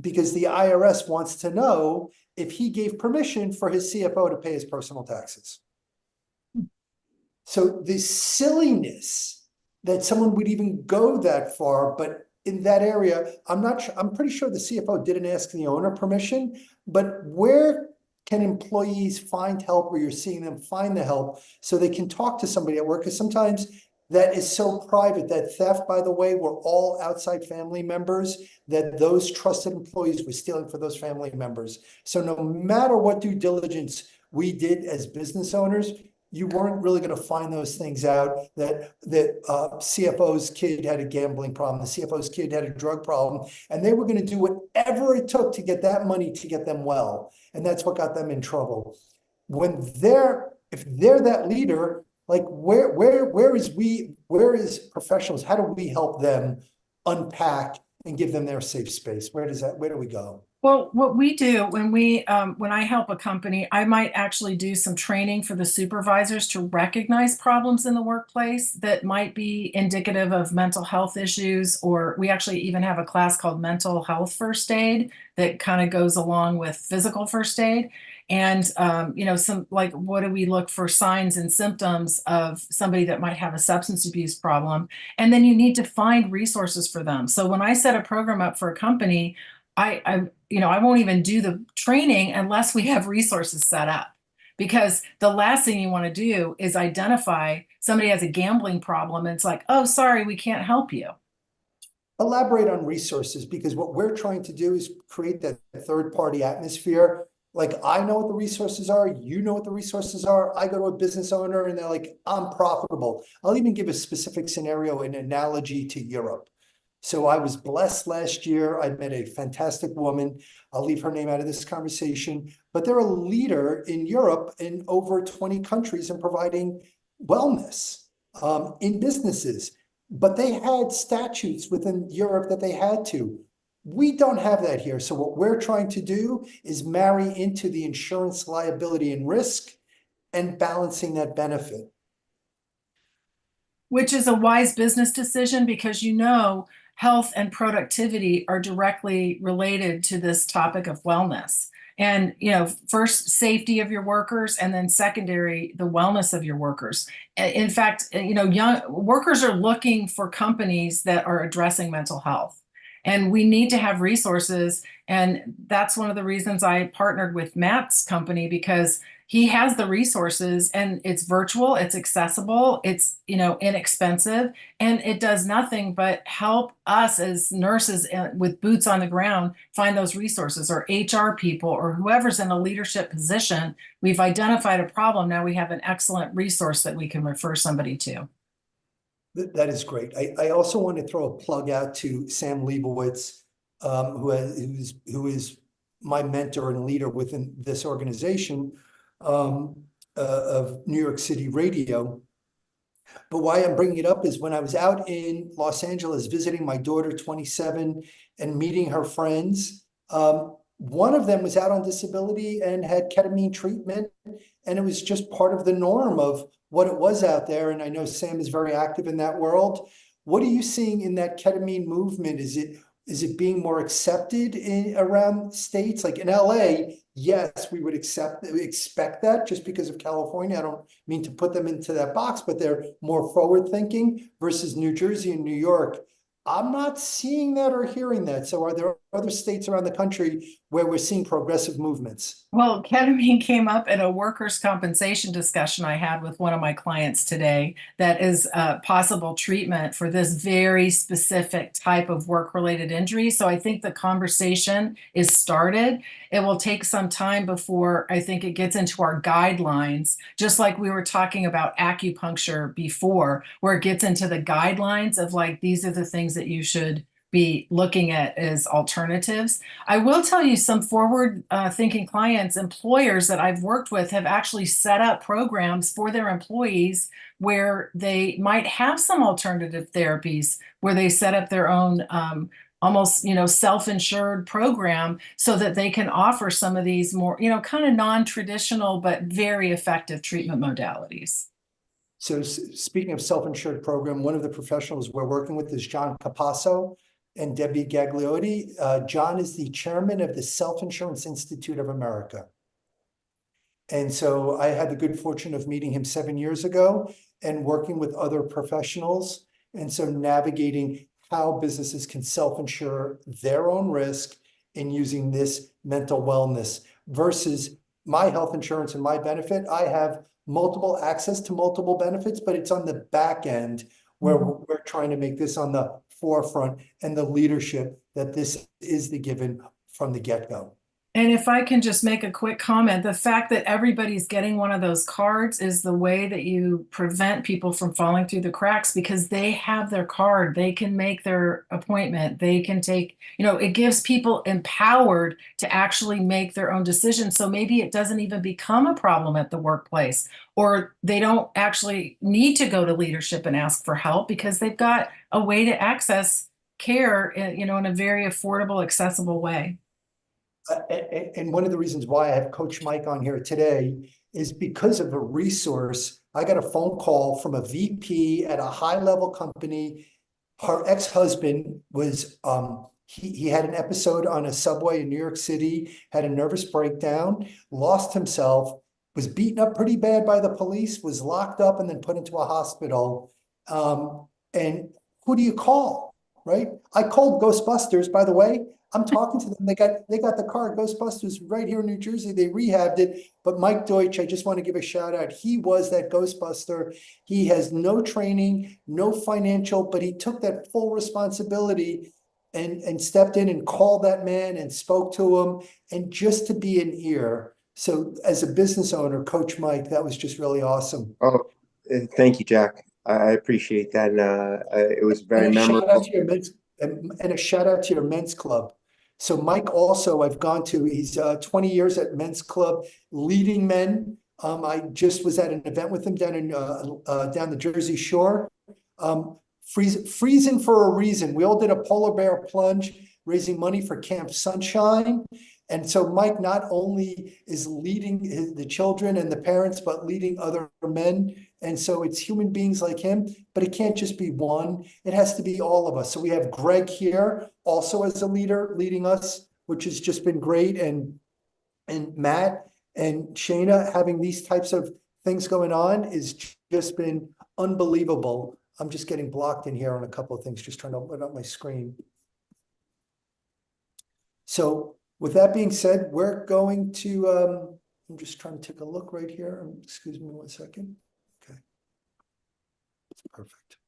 Because the IRS wants to know if he gave permission for his CFO to pay his personal taxes." So the silliness that someone would even go that far, but in that area, I'm pretty sure the CFO didn't ask the owner permission, but where can employees find help where you're seeing them find the help so they can talk to somebody at work? Because sometimes that is so private. That theft, by the way, were all outside family members that those trusted employees were stealing for those family members. So no matter what due diligence we did as business owners, you weren't really going to find those things out, that CFO's kid had a gambling problem, the CFO's kid had a drug problem, and they were going to do whatever it took to get that money to get them well. And that's what got them in trouble. If they're that leader, like where is professionals? How do we help them unpack and give them their safe space? Where do we go? Well, what we do when I help a company, I might actually do some training for the supervisors to recognize problems in the workplace that might be indicative of mental health issues, or we actually even have a class called mental health first aid that kind of goes along with physical first aid. And, some like, what do we look for signs and symptoms of somebody that might have a substance abuse problem? And then you need to find resources for them. So when I set a program up for a company, I won't even do the training unless we have resources set up, because the last thing you want to do is identify somebody has a gambling problem and it's like, "Oh, sorry, we can't help you." Elaborate on resources, because what we're trying to do is create that third-party atmosphere. Like, I know what the resources are, you know what the resources are. I go to a business owner and they're like, "I'm profitable." I'll even give a specific scenario, an analogy to Europe. So I was blessed last year. I met a fantastic woman. I'll leave her name out of this conversation, but they're a leader in Europe in over 20 countries in providing wellness in businesses. But they had statutes within Europe that they had to. We don't have that here. So what we're trying to do is marry into the insurance liability and risk and balancing that benefit. Which is a wise business decision, because health and productivity are directly related to this topic of wellness. And, first, safety of your workers, and then secondary, the wellness of your workers. In fact, young workers are looking for companies that are addressing mental health. And we need to have resources. And that's one of the reasons I partnered with Matt's company, because he has the resources, and it's virtual, it's accessible, it's, inexpensive, and it does nothing but help us as nurses with boots on the ground find those resources, or HR people, or whoever's in a leadership position. We've identified a problem. Now we have an excellent resource that we can refer somebody to. That is great. I also want to throw a plug out to Sam Leibowitz, who is my mentor and leader within this organization of New York City radio. But why I'm bringing it up is when I was out in Los Angeles visiting my daughter, 27, and meeting her friends, one of them was out on disability and had ketamine treatment, and it was just part of the norm of what it was out there. And I know Sam is very active in that world. What are you seeing in that ketamine movement? Is it being more accepted around states? Like in LA, yes, we would expect that just because of California. I don't mean to put them into that box, but they're more forward thinking, versus New Jersey and New York. I'm not seeing that or hearing that. So are there other states around the country where we're seeing progressive movements? Well, ketamine came up in a workers' compensation discussion I had with one of my clients today. That is a possible treatment for this very specific type of work-related injury. So I think the conversation is started. It will take some time before I think it gets into our guidelines, just like we were talking about acupuncture before, where it gets into the guidelines of like, these are the things that you should be looking at as alternatives. I will tell you, some forward thinking clients, employers that I've worked with have actually set up programs for their employees where they might have some alternative therapies, where they set up their own almost, self-insured program so that they can offer some of these more, kind of non-traditional but very effective treatment modalities. So speaking of self-insured program, one of the professionals we're working with is John Capasso and Debbie Gagliotti. John is the chairman of the Self-Insurance Institute of America. And so I had the good fortune of meeting him 7 years ago and working with other professionals. And so navigating how businesses can self-insure their own risk in using this mental wellness versus my health insurance and my benefit. I have multiple access to multiple benefits, but it's on the back end where we're trying to make this on the forefront and the leadership that this is the given from the get-go. And if I can just make a quick comment, the fact that everybody's getting one of those cards is the way that you prevent people from falling through the cracks, because they have their card. They can make their appointment. They can take, it gives people empowered to actually make their own decisions. So maybe it doesn't even become a problem at the workplace, or they don't actually need to go to leadership and ask for help because they've got a way to access care, in a very affordable, accessible way. And one of the reasons why I have Coach Mike on here today is because of a resource. I got a phone call from a VP at a high-level company. Her ex-husband was, he had an episode on a subway in New York City, had a nervous breakdown, lost himself, was beaten up pretty bad by the police, was locked up and then put into a hospital. And who do you call, right? I called Ghostbusters, by the way. I'm talking to them. They got the car, Ghostbusters, right here in New Jersey. They rehabbed it. But Mike Deutsch, I just want to give a shout out. He was that Ghostbuster. He has no training, no financial, but he took that full responsibility and stepped in and called that man and spoke to him, and just to be an ear. So as a business owner, Coach Mike, that was just really awesome. Oh, thank you, Jack. I appreciate that. And it was very memorable. And a shout out to your men's club. So Mike also, I've gone to, he's 20 years at men's club, leading men. I just was at an event with him down the Jersey Shore. Freezing for a reason. We all did a polar bear plunge, raising money for Camp Sunshine. And so Mike not only is leading the children and the parents, but leading other men. And so it's human beings like him, but it can't just be one. It has to be all of us. So we have Greg here also as a leader leading us, which has just been great. And Matt and Shayna having these types of things going on is just been unbelievable. I'm just getting blocked in here on a couple of things, just trying to open up my screen. So with that being said, we're going to, I'm just trying to take a look right here. Excuse me 1 second. Okay. It's perfect.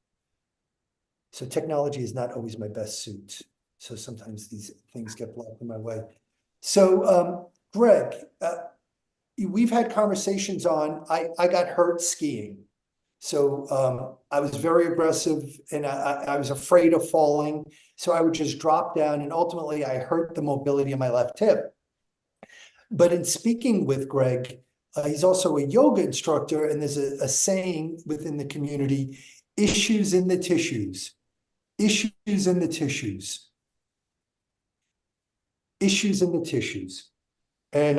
So technology is not always my best suit. So sometimes these things get blocked in my way. So Greg, we've had conversations on, I got hurt skiing. So I was very aggressive and I was afraid of falling. So I would just drop down, and ultimately I hurt the mobility of my left hip. But in speaking with Greg, he's also a yoga instructor, and there's a saying within the community, issues in the tissues, issues in the tissues, issues in the tissues. And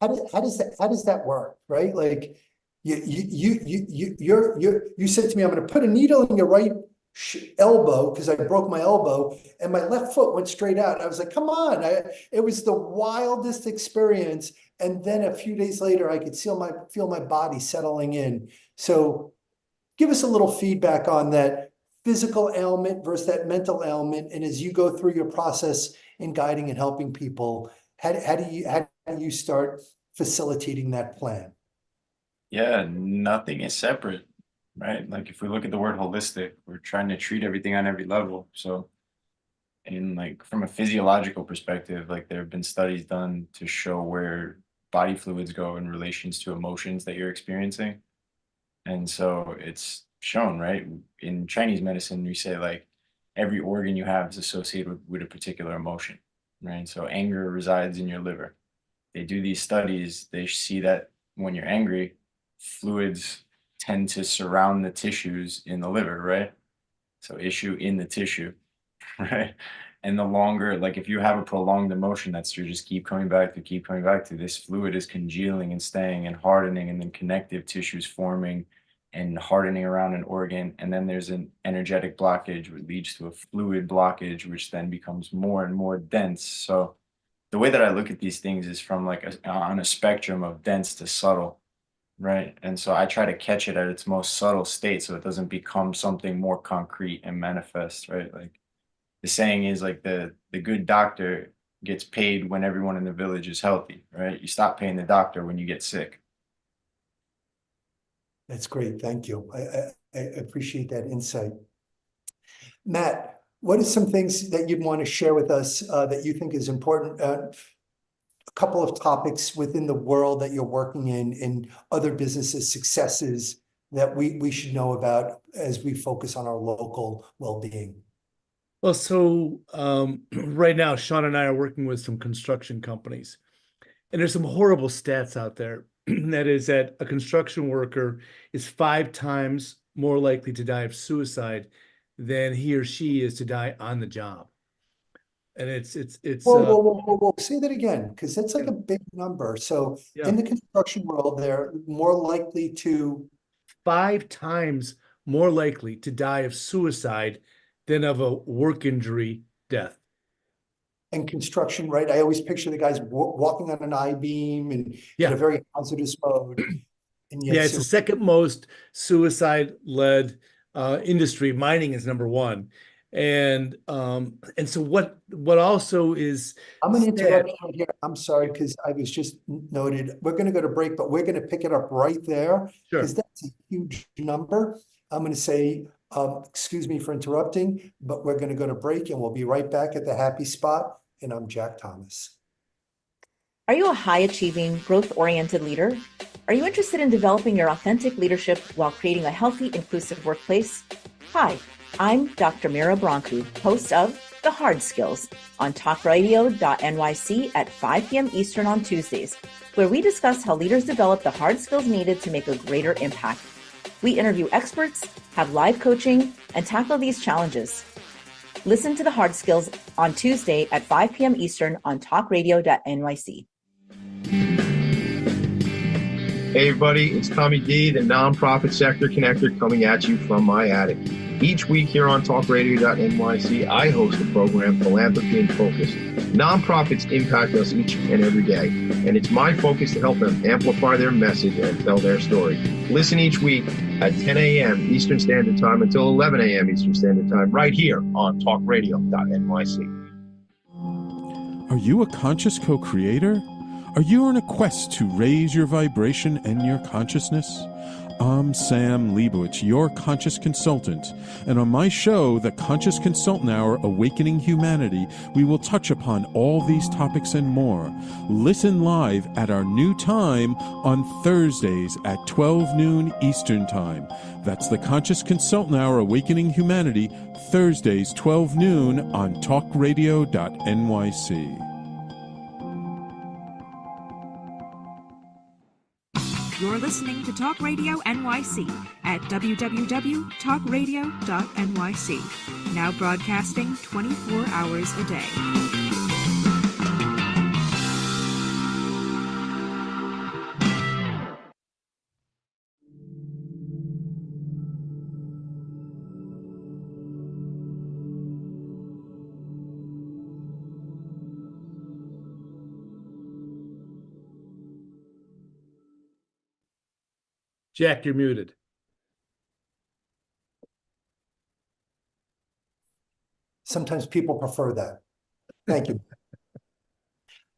how does that work, right? Like you said to me, I'm going to put a needle in your right elbow because I broke my elbow, and my left foot went straight out. I was like, come on. It was the wildest experience. And then a few days later, I could feel my body settling in. So give us a little feedback on that physical ailment versus that mental ailment. And as you go through your process in guiding and helping people, how do you start facilitating that plan? Yeah, nothing is separate, right? Like if we look at the word holistic, we're trying to treat everything on every level. So like from a physiological perspective, like there have been studies done to show where body fluids go in relations to emotions that you're experiencing. And so it's shown, right? In Chinese medicine, we say like every organ you have is associated with a particular emotion, right? So anger resides in your liver. They do these studies, they see that when you're angry, fluids tend to surround the tissues in the liver, right? So issue in the tissue, right? And the longer, like if you have a prolonged emotion that's you just keep coming back to, this fluid is congealing and staying and hardening, and then connective tissues forming and hardening around an organ. And then there's an energetic blockage, which leads to a fluid blockage, which then becomes more and more dense. So the way that I look at these things is from like on a spectrum of dense to subtle, right? And so I try to catch it at its most subtle state so it doesn't become something more concrete and manifest, right? Like the saying is like the good doctor gets paid when everyone in the village is healthy, right? You stop paying the doctor when you get sick. That's great. Thank you. I appreciate that insight. Matt, what are some things that you'd want to share with us that you think is important? A couple of topics within the world that you're working in and other businesses' successes that we should know about as we focus on our local well-being. Well, so right now, Sean and I are working with some construction companies, and there's some horrible stats out there. That is that a construction worker is 5 times more likely to die of suicide than he or she is to die on the job. And it's Whoa. Say that again, because that's like a big number. So yeah, in the construction world, they're more likely to 5 times more likely to die of suicide than of a work injury death. and construction, right? I always picture the guys walking on an I-beam and in a very hazardous mode. And yet, Yeah, it's the second most suicide-led industry. Mining is number one. And so what also is I'm going to sad. interrupt you here. I'm sorry, because I was just noted. We're going to go to break, but we're going to pick it up right there Sure. because that's a huge number. I'm going to say, excuse me for interrupting, but we're going to go to break and we'll be right back at the happy spot. And I'm Jack Thomas. Are you a high-achieving, growth-oriented leader? Are you interested in developing your authentic leadership while creating a healthy, inclusive workplace? Hi, I'm Dr. Mira Brancu, host of The Hard Skills on TalkRadio.nyc at 5 p.m. Eastern on Tuesdays, where we discuss how leaders develop the hard skills needed to make a greater impact. We interview experts, have live coaching, and tackle these challenges. Listen to The Hard Skills on Tuesday at 5 p.m. Eastern on TalkRadio.nyc. Hey everybody, it's Tommy D, the nonprofit sector connector, coming at you from my attic. Each week here on TalkRadio.nyc, I host the program Philanthropy in Focus. Nonprofits impact us each and every day, and it's my focus to help them amplify their message and tell their story. Listen each week at 10 a.m. Eastern Standard Time until 11 a.m. Eastern Standard Time, right here on TalkRadio.nyc. Are you a conscious co-creator? Are you on a quest to raise your vibration and your consciousness? I'm Sam Leibowitz, your conscious consultant, and on my show, The Conscious Consultant Hour, Awakening Humanity, we will touch upon all these topics and more. Listen live at our new time on Thursdays at 12 noon Eastern Time. That's The Conscious Consultant Hour, Awakening Humanity, Thursdays, 12 noon on TalkRadio.nyc. You're listening to Talk Radio NYC at www.talkradio.nyc. Now broadcasting 24 hours a day. Jack, you're muted. Sometimes people prefer that. Thank you.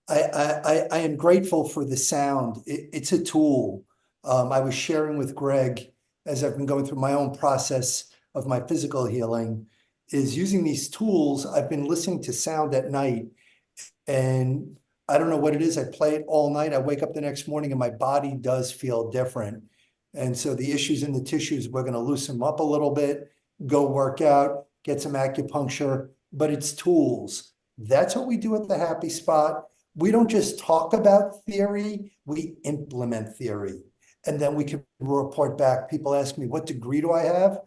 I am grateful for the sound. It's a tool. I was sharing with Greg as I've been going through my own process of my physical healing, is using these tools. I've been listening to sound at night, and I don't know what it is. I play it all night. I wake up the next morning and my body does feel different. And so the issues in the tissues, we're going to loosen them up a little bit, go work out, get some acupuncture, but it's tools. That's what we do at the Happy Spot. We don't just talk about theory, we implement theory. And then we can report back. People ask me, what degree do I have?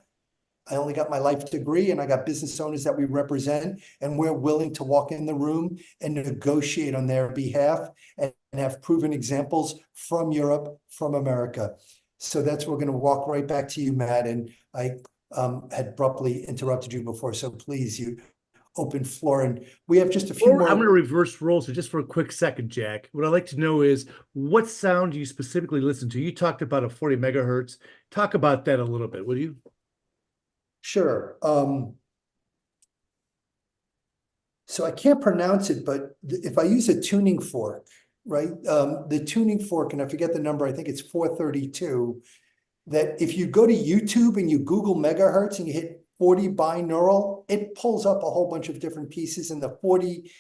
I only got my life degree, and I got business owners that we represent, and we're willing to walk in the room and negotiate on their behalf and have proven examples from Europe, from America. So that's we're going to walk right back to you, Matt. And I had abruptly interrupted you before, so please, you open floor. And we have just a few more. I'm going to reverse roles. So just for a quick second, Jack, what I'd like to know is what sound do you specifically listen to? You talked about a 40 megahertz. Talk about that a little bit, will you? Sure. So I can't pronounce it, but if I use a tuning fork, right? The tuning fork, and I forget the number, I think it's 432, that if you go to YouTube and you Google megahertz and you hit 40 binaural, it pulls up a whole bunch of different pieces, and the 40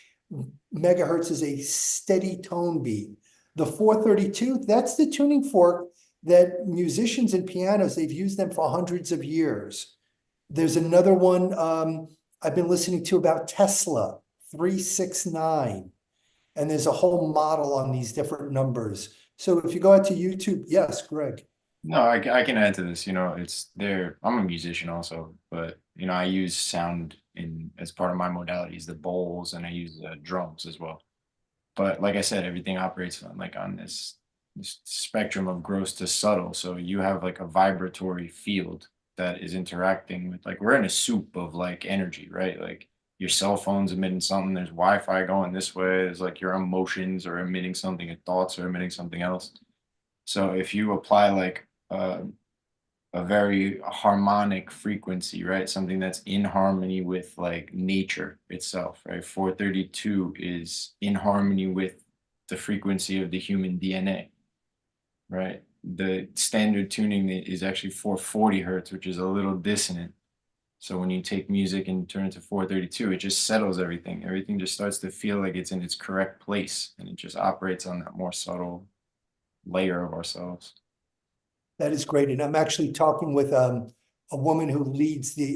megahertz is a steady tone beat. The 432, that's the tuning fork that musicians and pianos, they've used them for hundreds of years. There's another one I've been listening to about Tesla, 369. And there's a whole model on these different numbers. So if you go out to YouTube, yes, Greg. No, I can add to this. It's there. I'm a musician also, but I use sound as part of my modalities, the bowls, and I use drums as well. But like I said, everything operates on this spectrum of gross to subtle. So you have like a vibratory field that is interacting with, like, we're in a soup of like energy, right? Like your cell phone's emitting something, there's Wi-Fi going this way, there's like your emotions are emitting something, your thoughts are emitting something else. So if you apply like a very harmonic frequency, right? Something that's in harmony with like nature itself, right? 432 is in harmony with the frequency of the human DNA, right? The standard tuning is actually 440 hertz, which is a little dissonant. So when you take music and turn it to 432, it just settles everything. Everything just starts to feel like it's in its correct place, and it just operates on that more subtle layer of ourselves. That is great. And I'm actually talking with a woman who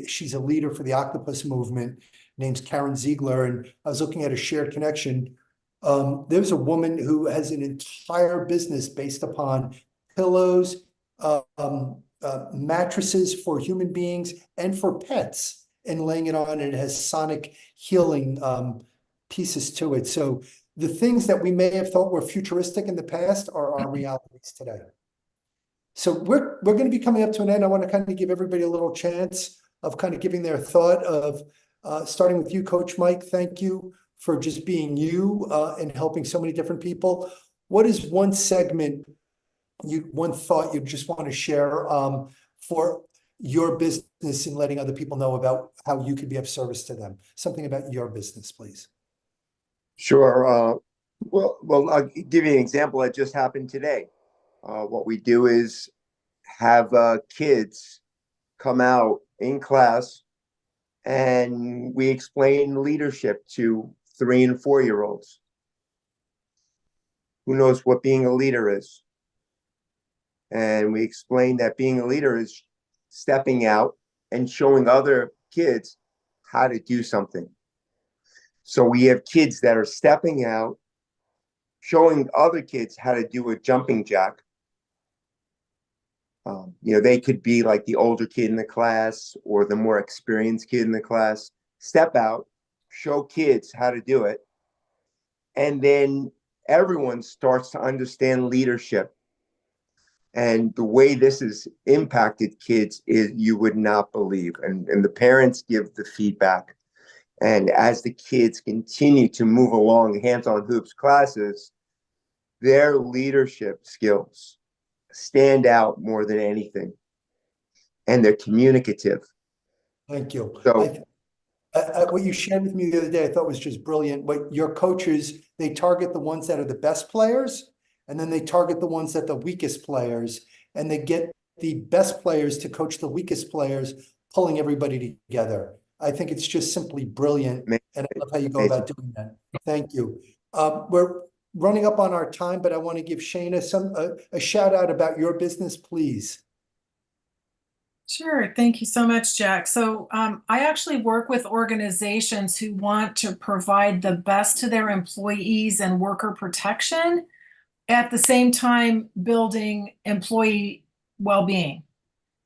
she's a leader for the Octopus movement, named Karen Ziegler. And I was looking at a shared connection. There's a woman who has an entire business based upon pillows, mattresses for human beings and for pets, and laying it on, and it has sonic healing pieces to it. So the things that we may have thought were futuristic in the past are our realities today. So we're going to be coming up to an end. I want to kind of give everybody a little chance of kind of giving their thought of starting with you, Coach Mike. Thank you for just being you and helping so many different people. What is one segment, one thought you just want to share for your business and letting other people know about how you could be of service to them? Something about your business, please. Sure. Well, I'll give you an example that just happened today. What we do is have kids come out in class, and we explain leadership to 3 and 4-year-olds. Who knows what being a leader is? And we explain that being a leader is stepping out and showing other kids how to do something. So we have kids that are stepping out, showing other kids how to do a jumping jack. They could be like the older kid in the class or the more experienced kid in the class. Step out, show kids how to do it. And then everyone starts to understand leadership. And the way this has impacted kids is you would not believe. And the parents give the feedback. And as the kids continue to move along hands-on hoops classes, their leadership skills stand out more than anything. And they're communicative. Thank you. So what you shared with me the other day, I thought was just brilliant. What your coaches, they target the ones that are the best players, and then they target the ones that are the weakest players, and they get the best players to coach the weakest players, pulling everybody together. I think it's just simply brilliant, and I love how you go about doing that. Thank you. We're running up on our time, but I want to give Shayna a shout out about your business, please. Sure. Thank you so much, Jack. So I actually work with organizations who want to provide the best to their employees and worker protection, at the same time building employee well-being.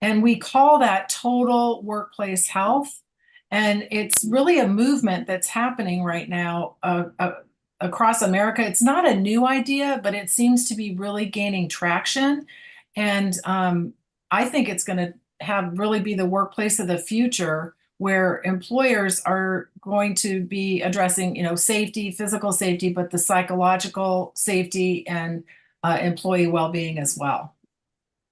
And we call that total workplace health. And it's really a movement that's happening right now across America. It's not a new idea, but it seems to be really gaining traction. And I think it's going to really be the workplace of the future, where employers are going to be addressing, safety, physical safety, but the psychological safety and employee well-being as well.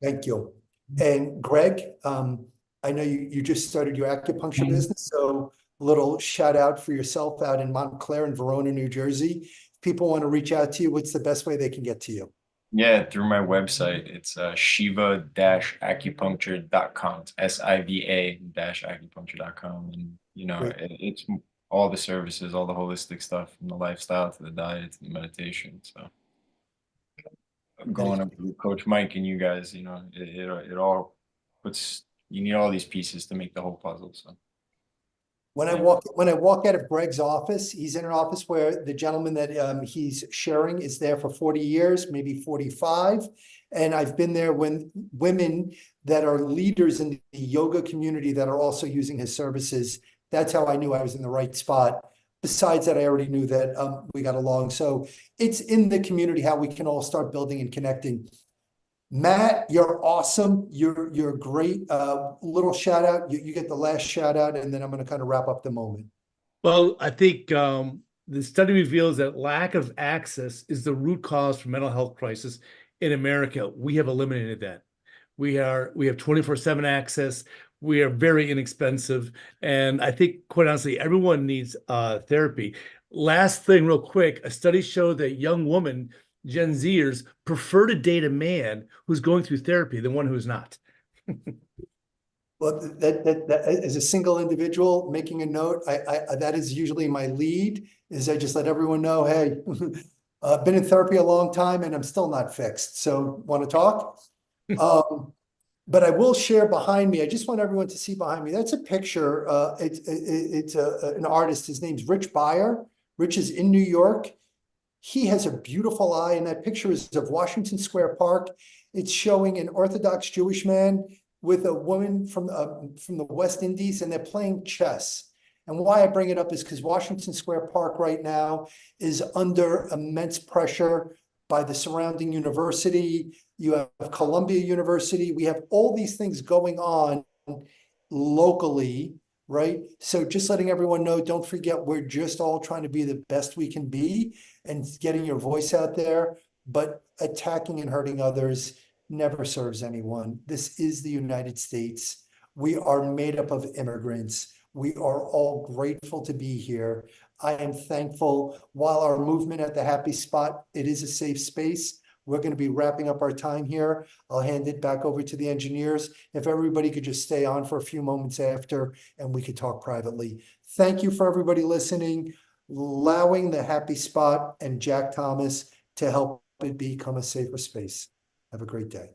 Thank you. And Greg, I know you just started your acupuncture business, so a little shout out for yourself out in Montclair and Verona, New Jersey. If people want to reach out to you, what's the best way they can get to you? Yeah, through my website. It's shiva-acupuncture.com. It's SIVA-acupuncture.com. And, it's all the services, all the holistic stuff, from the lifestyle to the diet to the meditation. So going up with Coach Mike and you guys, it all puts, you need all these pieces to make the whole puzzle. So when I walk out of Greg's office, he's in an office where the gentleman that he's sharing is there for 40 years, maybe 45. And I've been there when women that are leaders in the yoga community that are also using his services. That's how I knew I was in the right spot. Besides that, I already knew that we got along. So it's in the community how we can all start building and connecting. Matt, you're awesome. You're great. Little shout out. You get the last shout out, and then I'm going to kind of wrap up the moment. Well, I think the study reveals that lack of access is the root cause for mental health crisis in America. We have eliminated that. We have 24/7 access. We are very inexpensive. And I think, quite honestly, everyone needs therapy. Last thing, real quick, a study showed that young women, Gen Zers, prefer to date a man who's going through therapy than one who's not. Well, that as a single individual making a note, I that is usually my lead, is I just let everyone know, hey, I've been in therapy a long time and I'm still not fixed. So want to talk? But I will share behind me. I just want everyone to see behind me. That's a picture. It's an artist. His name's Rich Beyer. Rich is in New York. He has a beautiful eye, and that picture is of Washington Square Park. It's showing an Orthodox Jewish man with a woman from the West Indies, and they're playing chess. And why I bring it up is because Washington Square Park right now is under immense pressure by the surrounding university. You have Columbia University. We have all these things going on locally, right? So just letting everyone know, don't forget, we're just all trying to be the best we can be and getting your voice out there, but attacking and hurting others never serves anyone. This is the United States. We are made up of immigrants. We are all grateful to be here. I am thankful. While our movement at the Happy Spot, it is a safe space. We're going to be wrapping up our time here. I'll hand it back over to the engineers. If everybody could just stay on for a few moments after, and we could talk privately. Thank you for everybody listening, allowing the Happy Spot and Jack Thomas to help it become a safer space. Have a great day.